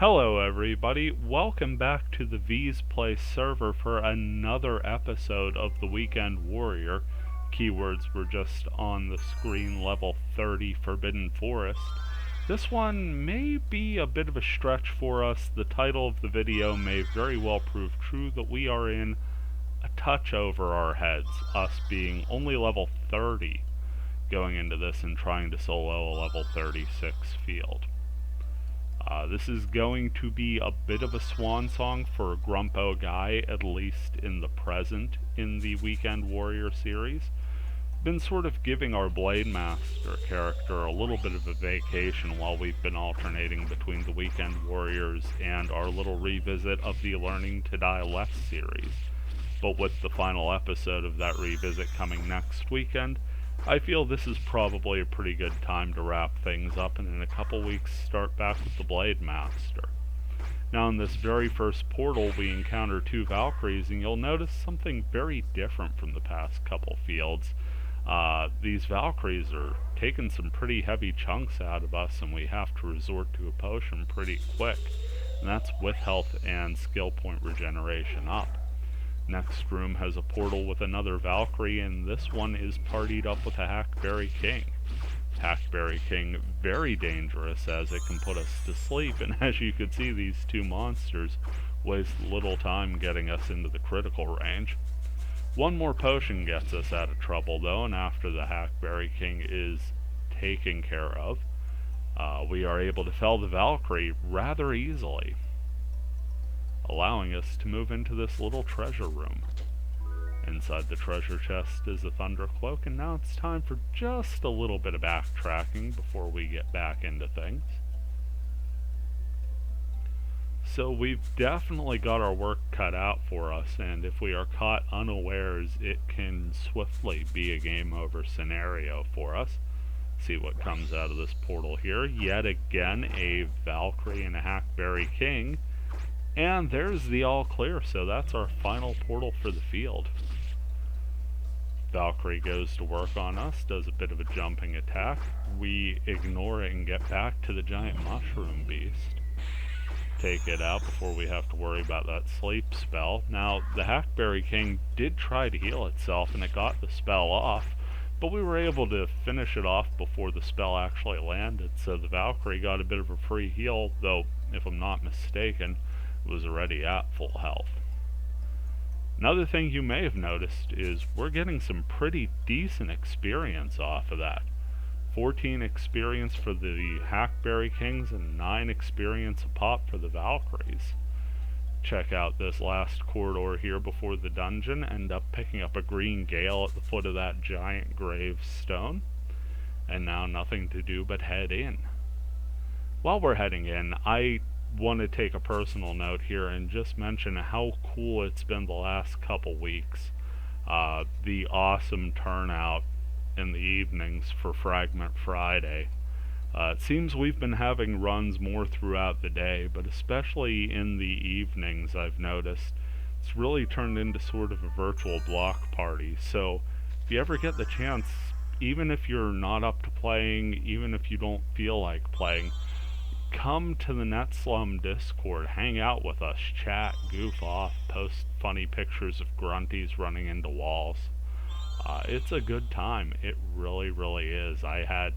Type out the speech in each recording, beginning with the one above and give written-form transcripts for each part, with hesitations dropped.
Hello everybody, welcome back to the V's Place server for another episode of the Weekend Warrior. Keywords were just on the screen, level 30 Forbidden Forest. This one may be a bit of a stretch for us. The title of the video may very well prove true that we are in a touch over our heads, us being only level 30 going into this and trying to solo a level 36 field. This is going to be a bit of a swan song for a Grumpo guy, at least in the present in the Weekend Warrior series. Been sort of giving our Blade Master character a little bit of a vacation while we've been alternating between the Weekend Warriors and our little revisit of the Learning to Die Less series. But with the final episode of that revisit coming next weekend, I feel this is probably a pretty good time to wrap things up and in a couple weeks start back with the Blade Master. Now in this very first portal we encounter two Valkyries, and you'll notice something very different from the past couple fields. These Valkyries are taking some pretty heavy chunks out of us, and we have to resort to a potion pretty quick, and that's with health and skill point regeneration up. Next room has a portal with another Valkyrie, and this one is partied up with a Hackberry King. Hackberry King, very dangerous as it can put us to sleep, and as you can see, these two monsters waste little time getting us into the critical range. One more potion gets us out of trouble though, and after the Hackberry King is taken care of, we are able to fell the Valkyrie rather easily, allowing us to move into this little treasure room. Inside the treasure chest is a Thunder Cloak, and now it's time for just a little bit of backtracking before we get back into things. So we've definitely got our work cut out for us, and if we are caught unawares, it can swiftly be a game over scenario for us. See what comes out of this portal here. Yet again, a Valkyrie and a Hackberry King. And there's the all clear, so that's our final portal for the field. Valkyrie goes to work on us, does a bit of a jumping attack. We ignore it and get back to the giant mushroom beast. Take it out before we have to worry about that sleep spell. Now, the Hackberry King did try to heal itself and it got the spell off, but we were able to finish it off before the spell actually landed, so the Valkyrie got a bit of a free heal, though, if I'm not mistaken, was already at full health. Another thing you may have noticed is we're getting some pretty decent experience off of that. 14 experience for the Hackberry Kings and 9 experience a pop for the Valkyries. Check out this last corridor here before the dungeon, end up picking up a green gale at the foot of that giant gravestone, and now nothing to do but head in. While we're heading in, I want to take a personal note here and just mention how cool it's been the last couple weeks. The awesome turnout in the evenings for Fragment Friday. It seems we've been having runs more throughout the day, but especially in the evenings I've noticed it's really turned into sort of a virtual block party. So if you ever get the chance, even if you're not up to playing, even if you don't feel like playing, come to the NetSlum Discord, hang out with us, chat, goof off, post funny pictures of grunties running into walls. It's a good time. It really, really is. I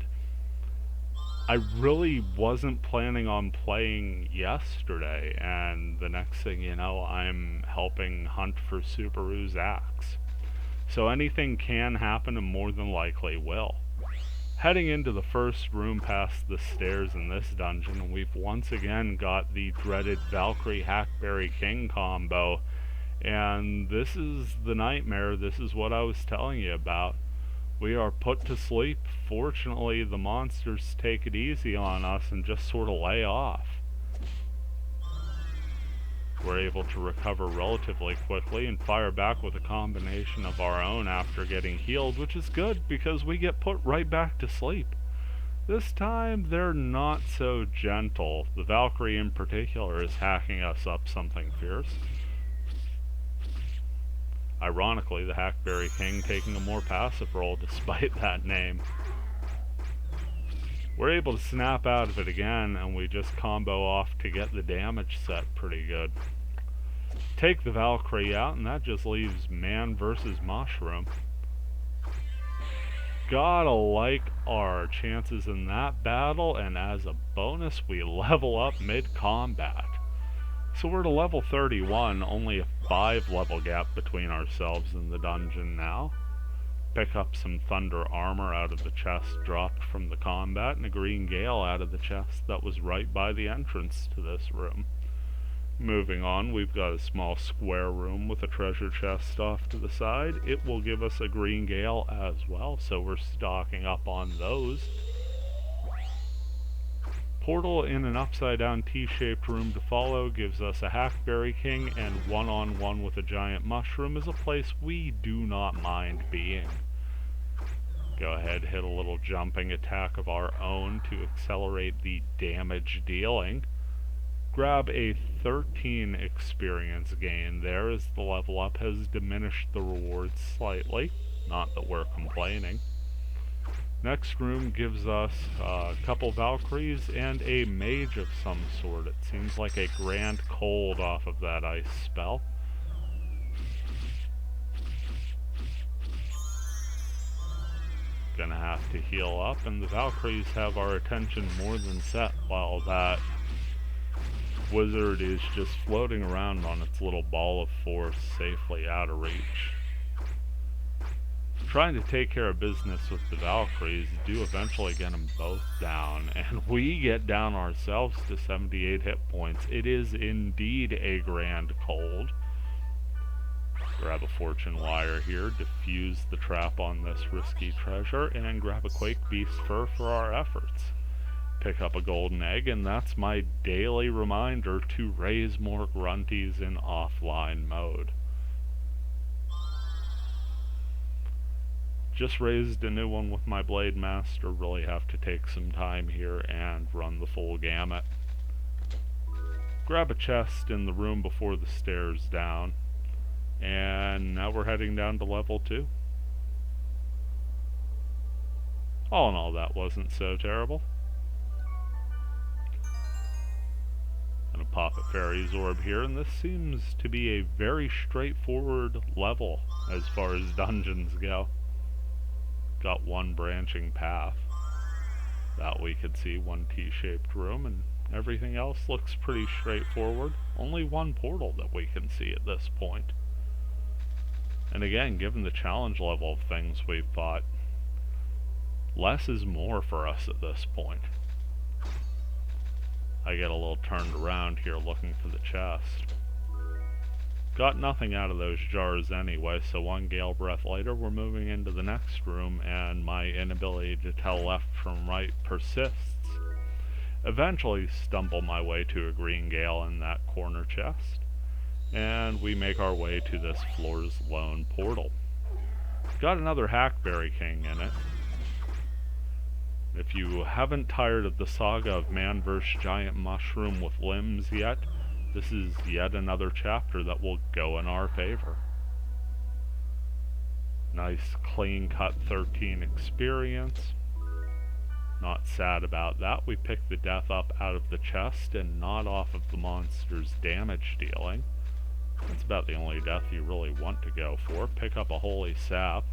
really wasn't planning on playing yesterday, and the next thing you know, I'm helping hunt for Subaru's axe. So anything can happen, and more than likely will. Heading into the first room past the stairs in this dungeon, we've once again got the dreaded Valkyrie Hackberry King combo, and this is the nightmare. This is what I was telling you about. We are put to sleep. Fortunately, the monsters take it easy on us and just sort of lay off. We're able to recover relatively quickly and fire back with a combination of our own after getting healed, which is good because we get put right back to sleep. This time they're not so gentle. The Valkyrie in particular is hacking us up something fierce. Ironically, the Hackberry King taking a more passive role despite that name. We're able to snap out of it again, and we just combo off to get the damage set pretty good. Take the Valkyrie out, and that just leaves man versus mushroom. Gotta like our chances in that battle, and as a bonus, we level up mid-combat. So we're to level 31, only a 5 level gap between ourselves and the dungeon now. Pick up some thunder armor out of the chest dropped from the combat, and a green gale out of the chest that was right by the entrance to this room. Moving on, we've got a small square room with a treasure chest off to the side. It will give us a green gale as well, so we're stocking up on those. Portal in an upside down T-shaped room to follow gives us a Hackberry King, and one-on-one with a giant mushroom is a place we do not mind being. Go ahead, hit a little jumping attack of our own to accelerate the damage dealing. Grab a 13 experience gain there, as the level up has diminished the rewards slightly. Not that we're complaining. Next room gives us a couple Valkyries and a mage of some sort. It seems like a Grand Cold off of that ice spell. Gonna have to heal up, and the Valkyries have our attention more than set, while that wizard is just floating around on its little ball of force, safely out of reach. Trying to take care of business with the Valkyries do eventually get them both down, and we get down ourselves to 78 hit points. It is indeed a Grand Cold. Grab a Fortune Wire here, defuse the trap on this risky treasure, and grab a Quake Beast Fur for our efforts. Pick up a golden egg, and that's my daily reminder to raise more grunties in offline mode. Just raised a new one with my Blade Master, really have to take some time here and run the full gamut. Grab a chest in the room before the stairs down, and now we're heading down to level 2. All in all, that wasn't so terrible. Gonna pop a Fairy's Orb here, and this seems to be a very straightforward level as far as dungeons go. Got one branching path that we could see, one T-shaped room, and everything else looks pretty straightforward. Only one portal that we can see at this point. And again, given the challenge level of things we've fought, less is more for us at this point. I get a little turned around here looking for the chest. Got nothing out of those jars anyway, so one Gale Breath later we're moving into the next room, and my inability to tell left from right persists. Eventually stumble my way to a green gale in that corner chest, and we make our way to this floor's lone portal. Got another Hackberry King in it. If you haven't tired of the saga of man vs. giant mushroom with limbs yet, this is yet another chapter that will go in our favor. Nice clean cut 13 experience. Not sad about that. We pick the death up out of the chest and not off of the monster's damage dealing. That's about the only death you really want to go for. Pick up a Holy Sap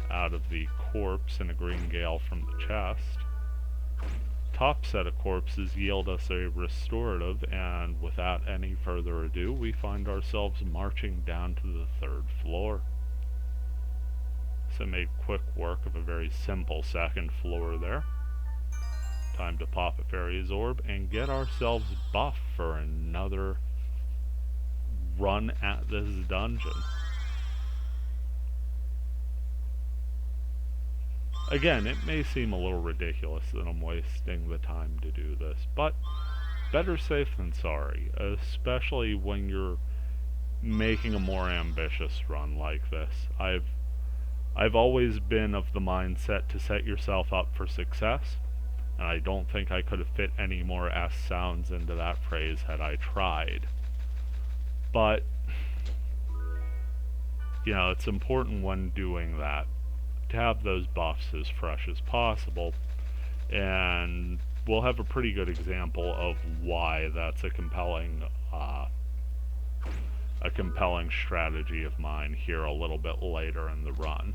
out of the corpse and a green gale from the chest. Top set of corpses yield us a restorative, and without any further ado, we find ourselves marching down to the 3rd floor. So made quick work of a very simple 2nd floor there. Time to pop a Fairy's Orb and get ourselves buffed for another run at this dungeon. Again, it may seem a little ridiculous that I'm wasting the time to do this, but better safe than sorry, especially when you're making a more ambitious run like this. I've always been of the mindset to set yourself up for success, and I don't think I could have fit any more S sounds into that phrase had I tried. But, you know, it's important when doing that to have those buffs as fresh as possible. And we'll have a pretty good example of why that's a compelling strategy of mine here a little bit later in the run.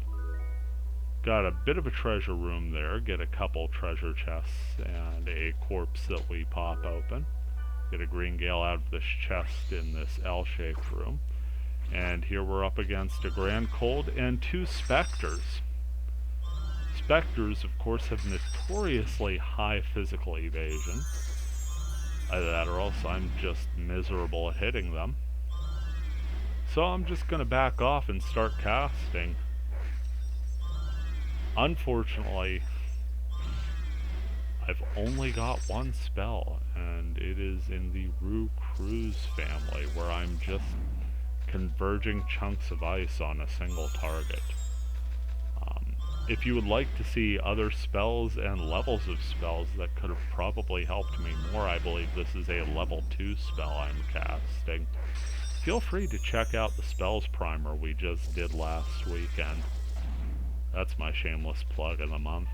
Got a bit of a treasure room there, get a couple treasure chests and a corpse that we pop open. Get a green gale out of this chest in this L-shaped room. And here we're up against a Grand Cold and 2 Spectres. Spectres, of course, have notoriously high physical evasion. Either that or else I'm just miserable at hitting them. So I'm just going to back off and start casting. Unfortunately, I've only got one spell, and it is in the Rue Cruz family, where I'm just converging chunks of ice on a single target. If you would like to see other spells and levels of spells that could have probably helped me more, I believe this is a level 2 spell I'm casting. Feel free to check out the spells primer we just did last weekend. That's my shameless plug of the month.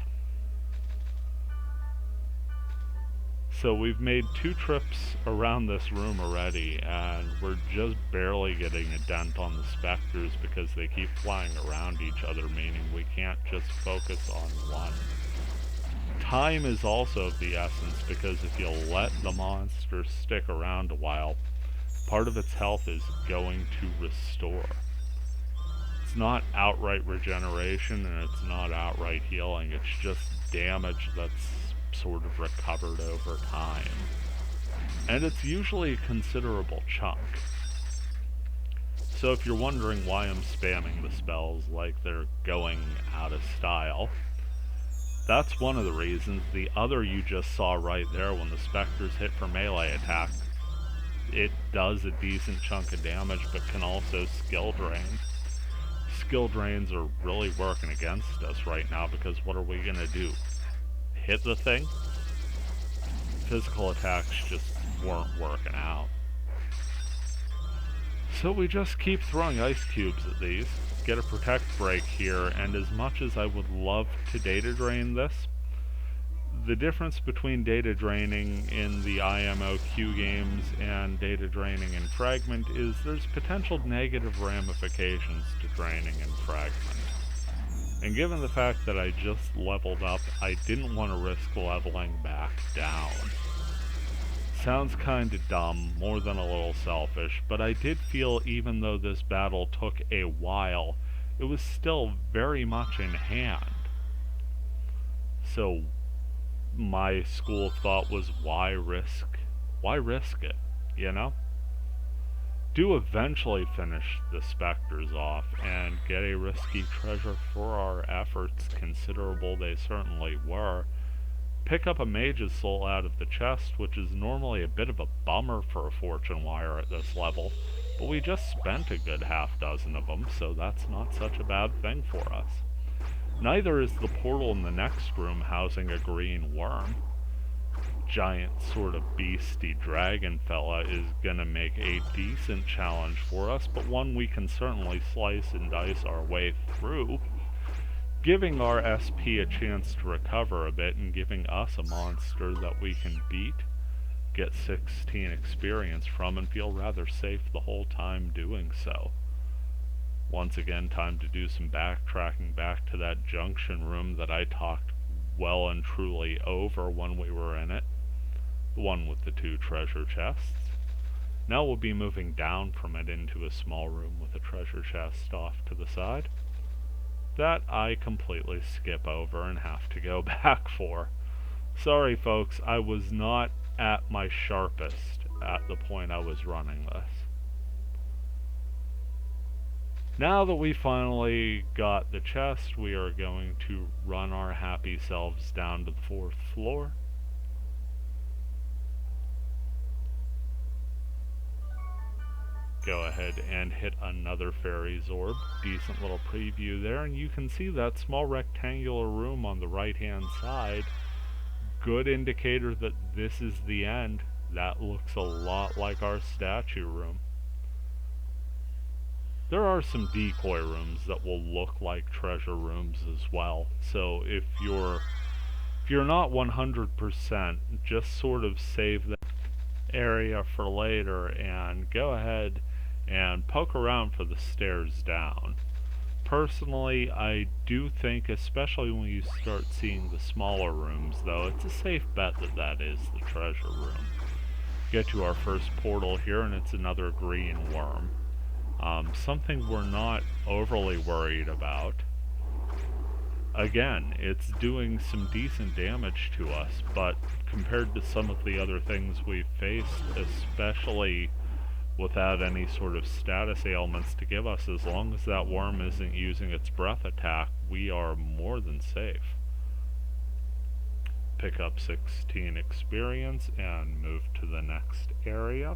So we've made 2 trips around this room already, and we're just barely getting a dent on the Spectres because they keep flying around each other, meaning we can't just focus on one. Time is also of the essence, because if you let the monster stick around a while, part of its health is going to restore. It's not outright regeneration, and it's not outright healing, it's just damage that's sort of recovered over time. And it's usually a considerable chunk. So if you're wondering why I'm spamming the spells like they're going out of style, that's one of the reasons. The other you just saw right there, when the Spectres hit for melee attack, it does a decent chunk of damage, but can also skill drain. Skill drains are really working against us right now, because what are we gonna do? Hit the thing? Physical attacks just weren't working out. So we just keep throwing ice cubes at these, get a protect break here, and as much as I would love to data drain this, the difference between data draining in the IMOQ games and data draining in Fragment is there's potential negative ramifications to draining in Fragment. And given the fact that I just leveled up, I didn't want to risk leveling back down. Sounds kinda dumb, more than a little selfish, but I did feel even though this battle took a while, it was still very much in hand. So my school of thought was, why risk it, you know? Do eventually finish the Spectres off and get a risky treasure for our efforts, considerable they certainly were. Pick up a Mage's Soul out of the chest, which is normally a bit of a bummer for a Fortune Wire at this level, but we just spent a good half dozen of them, so that's not such a bad thing for us. Neither is the portal in the next room housing a green worm. Giant sort of beastie dragon fella is gonna make a decent challenge for us, but one we can certainly slice and dice our way through, giving our SP a chance to recover a bit and giving us a monster that we can beat, get 16 experience from, and feel rather safe the whole time doing so. Once again, time to do some backtracking back to that junction room that I talked well and truly over when we were in it. The one with the 2 treasure chests. Now we'll be moving down from it into a small room with a treasure chest off to the side. That I completely skip over and have to go back for. Sorry folks, I was not at my sharpest at the point I was running this. Now that we finally got the chest, we are going to run our happy selves down to the 4th floor. Go ahead and hit another Fairy's Orb. Decent little preview there, and you can see that small rectangular room on the right hand side. Good indicator that this is the end. That looks a lot like our statue room. There are some decoy rooms that will look like treasure rooms as well, so if you're If you're not 100%, just sort of save that area for later and go ahead and poke around for the stairs down. Personally, I do think, especially when you start seeing the smaller rooms, though, it's a safe bet that that is the treasure room. Get to our first portal here, and it's another green worm. Something we're not overly worried about. Again, it's doing some decent damage to us, but compared to some of the other things we've faced, especially without any sort of status ailments to give us, as long as that worm isn't using its breath attack, we are more than safe. Pick up 16 experience and move to the next area.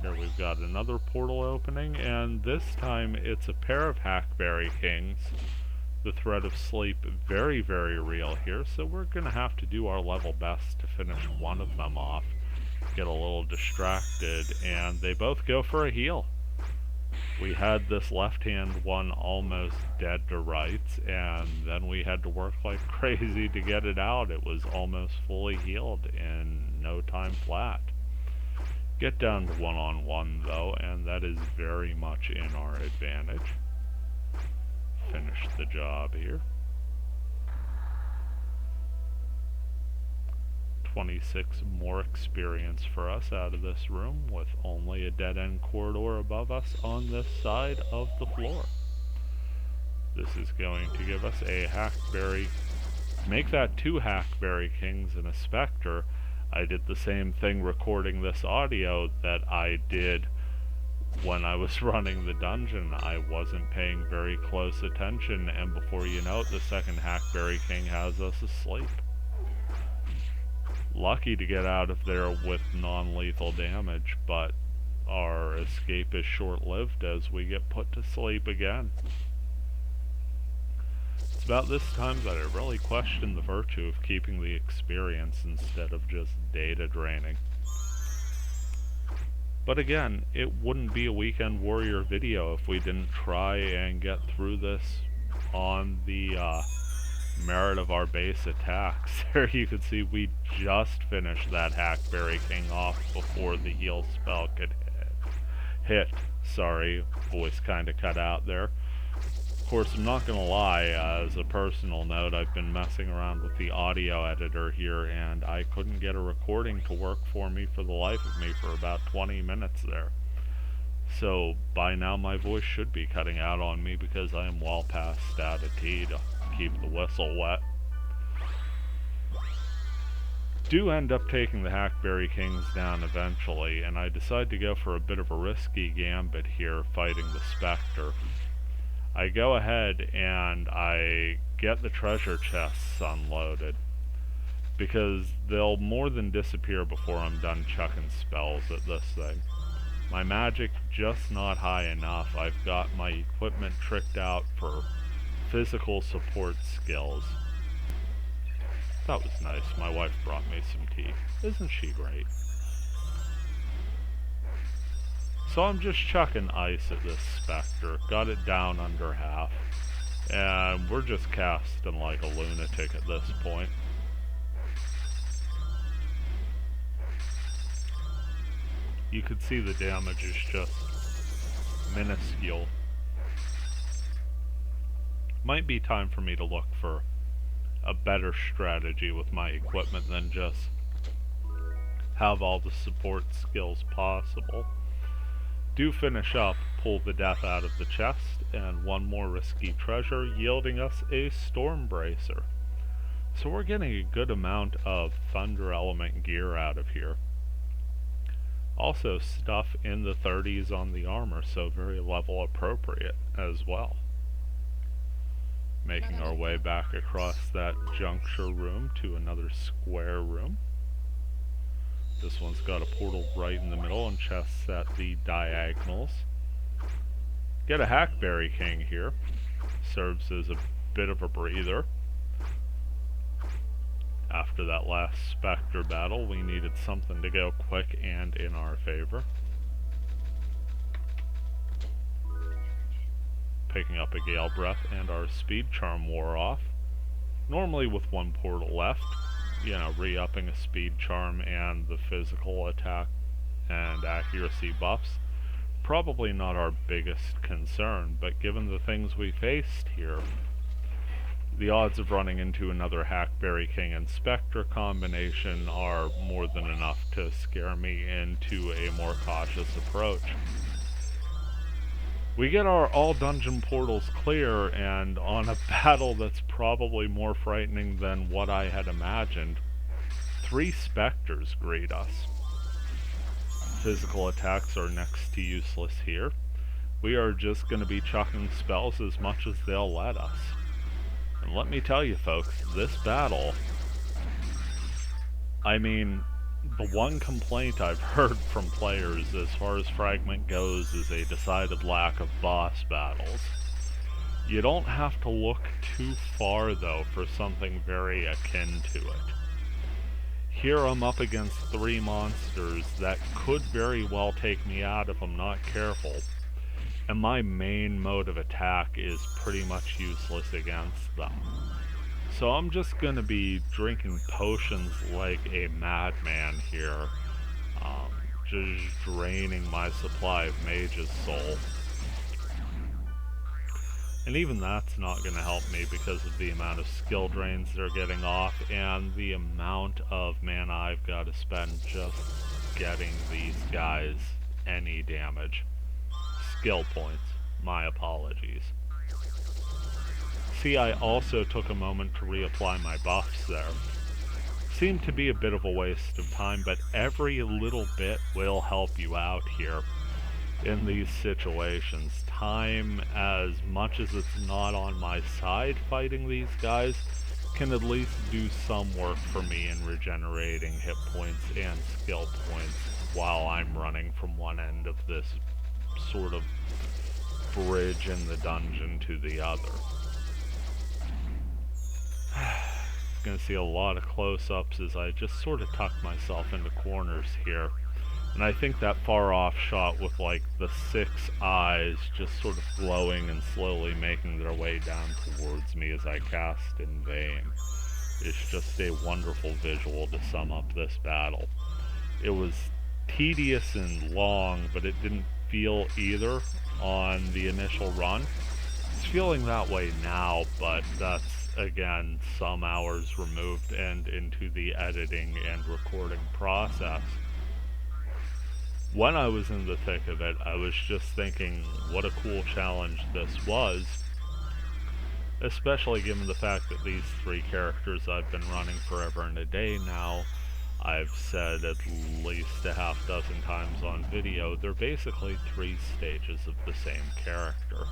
Here we've got another portal opening, and this time it's a pair of Hackberry Kings. The threat of sleep very, very real here, so we're going to have to do our level best to finish one of them off. Get a little distracted, and they both go for a heal. We had this left-hand one almost dead to rights, and then we had to work like crazy to get it out. It was almost fully healed in no time flat. Get down to one-on-one though, and that is very much in our advantage. Finish the job here. 26 more experience for us out of this room, with only a dead-end corridor above us on this side of the floor. This is going to give us a Hackberry. Make that 2 Hackberry Kings and a Spectre. I did the same thing recording this audio that I did when I was running the dungeon. I wasn't paying very close attention, and before you know it, the second Hackberry King has us asleep. Lucky to get out of there with non-lethal damage, but our escape is short-lived as we get put to sleep again. It's about this time that I really question the virtue of keeping the experience instead of just data draining. But again, it wouldn't be a Weekend Warrior video if we didn't try and get through this on the merit of our base attacks. There you can see we just finished that Hackberry King off before the heal spell could hit. Sorry, voice kinda cut out there. Of course, I'm not gonna lie, as a personal note, I've been messing around with the audio editor here, and I couldn't get a recording to work for me for the life of me for about 20 minutes there. So, by now my voice should be cutting out on me because I am well past out of tea to keep the whistle wet. Do end up taking the Hackberry Kings down eventually, and I decide to go for a bit of a risky gambit here, fighting the Spectre. I go ahead and I get the treasure chests unloaded, because they'll more than disappear before I'm done chucking spells at this thing. My magic just not high enough. I've got my equipment tricked out for physical support skills. That was nice. My wife brought me some tea. Isn't she great? So I'm just chucking ice at this Spectre. Got it down under half. And we're just casting like a lunatic at this point. You could see the damage is just minuscule. Might be time for me to look for a better strategy with my equipment than just have all the support skills possible. Do finish up, pull the death out of the chest, and one more risky treasure, yielding us a Stormbracer. So we're getting a good amount of Thunder Element gear out of here. Also stuff in the 30s on the armor, so very level appropriate as well. Making our way back across that juncture room to another square room. This one's got a portal right in the middle and chests at the diagonals. Get a Hackberry King here. Serves as a bit of a breather. After that last Spectre battle, we needed something to go quick and in our favor. Picking up a Gale Breath, and our Speed Charm wore off. normally with one portal left, you know, re-upping a speed charm and the physical attack and accuracy buffs. Probably not our biggest concern, but given the things we faced here, the odds of running into another Hackberry King and Spectre combination are more than enough to scare me into a more cautious approach. We get our all dungeon portals clear, and on a battle that's probably more frightening than what I had imagined, 3 Spectres greet us. Physical attacks are next to useless here. We are just going to be chucking spells as much as they'll let us. And let me tell you folks, this battle, I mean, the one complaint I've heard from players as far as Fragment goes is a decided lack of boss battles. You don't have to look too far though for something very akin to it. Here I'm up against 3 monsters that could very well take me out if I'm not careful, and my main mode of attack is pretty much useless against them. So I'm just going to be drinking potions like a madman here, just draining my supply of Mage's Soul. And even that's not going to help me because of the amount of skill drains they're getting off and the amount of mana I've got to spend just getting these guys any damage. Skill points. My apologies. See, I also took a moment to reapply my buffs there. Seemed to be a bit of a waste of time, but every little bit will help you out here in these situations. Time, as much as it's not on my side fighting these guys, can at least do some work for me in regenerating hit points and skill points while I'm running from one end of this sort of bridge in the dungeon to the other. Gonna see a lot of close-ups as I just sort of tuck myself into corners here. And I think that far off shot with like the 6 eyes just sort of glowing and slowly making their way down towards me as I cast in vain is just a wonderful visual to sum up this battle. It was tedious and long, but it didn't feel either on the initial run. It's feeling that way now, but that's again some hours removed and into the editing and recording process. When I was in the thick of it, I was just thinking what a cool challenge this was, especially given the fact that these 3 characters I've been running forever and a day now, I've said at least a half dozen times on video, they're basically 3 stages of the same character.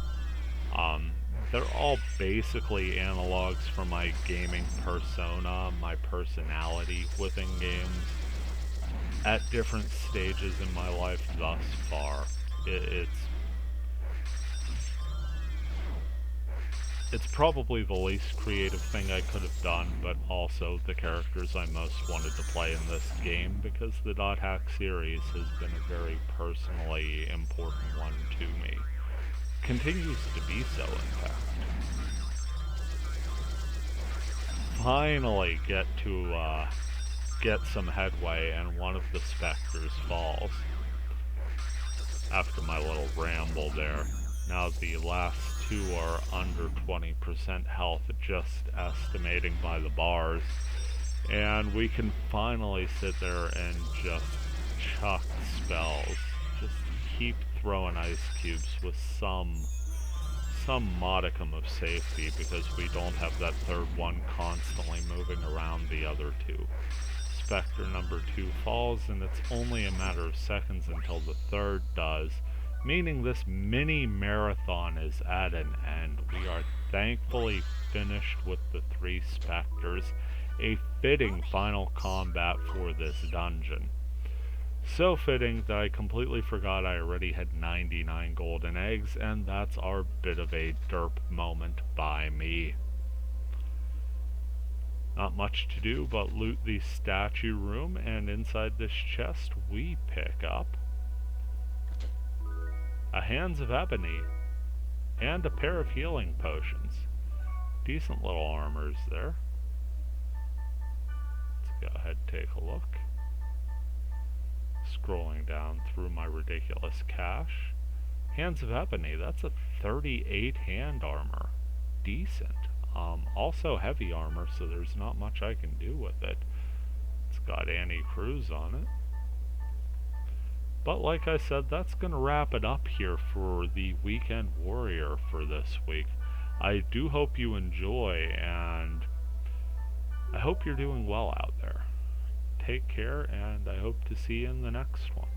They're all basically analogs for my gaming persona, my personality within games, at different stages in my life thus far. It's probably the least creative thing I could have done, but also the characters I most wanted to play in this game, because the Dot Hack series has been a very personally important one to me. Continues to be so, in fact. Finally get to get some headway, and one of the Spectres falls. After my little ramble there. Now the last 2 are under 20% health, just estimating by the bars. And we can finally sit there and just chuck spells. Just keep throwing ice cubes with some modicum of safety, because we don't have that 3rd one constantly moving around the other 2. Spectre number 2 falls, and it's only a matter of seconds until the 3rd does, meaning this mini marathon is at an end. We are thankfully finished with the 3 Spectres, a fitting final combat for this dungeon. So fitting that I completely forgot I already had 99 golden eggs, and that's our bit of a derp moment by me. Not much to do but loot the statue room, and inside this chest we pick up a Hands of Ebony and a pair of healing potions. Decent little armors there. Let's go ahead and take a look. Scrolling down through my ridiculous cache. Hands of Ebony, that's a 38 hand armor. Decent. Also heavy armor, so there's not much I can do with it. It's got Annie Cruz on it. But like I said, that's going to wrap it up here for the Weekend Warrior for this week. I do hope you enjoy, and I hope you're doing well out there. Take care, and I hope to see you in the next one.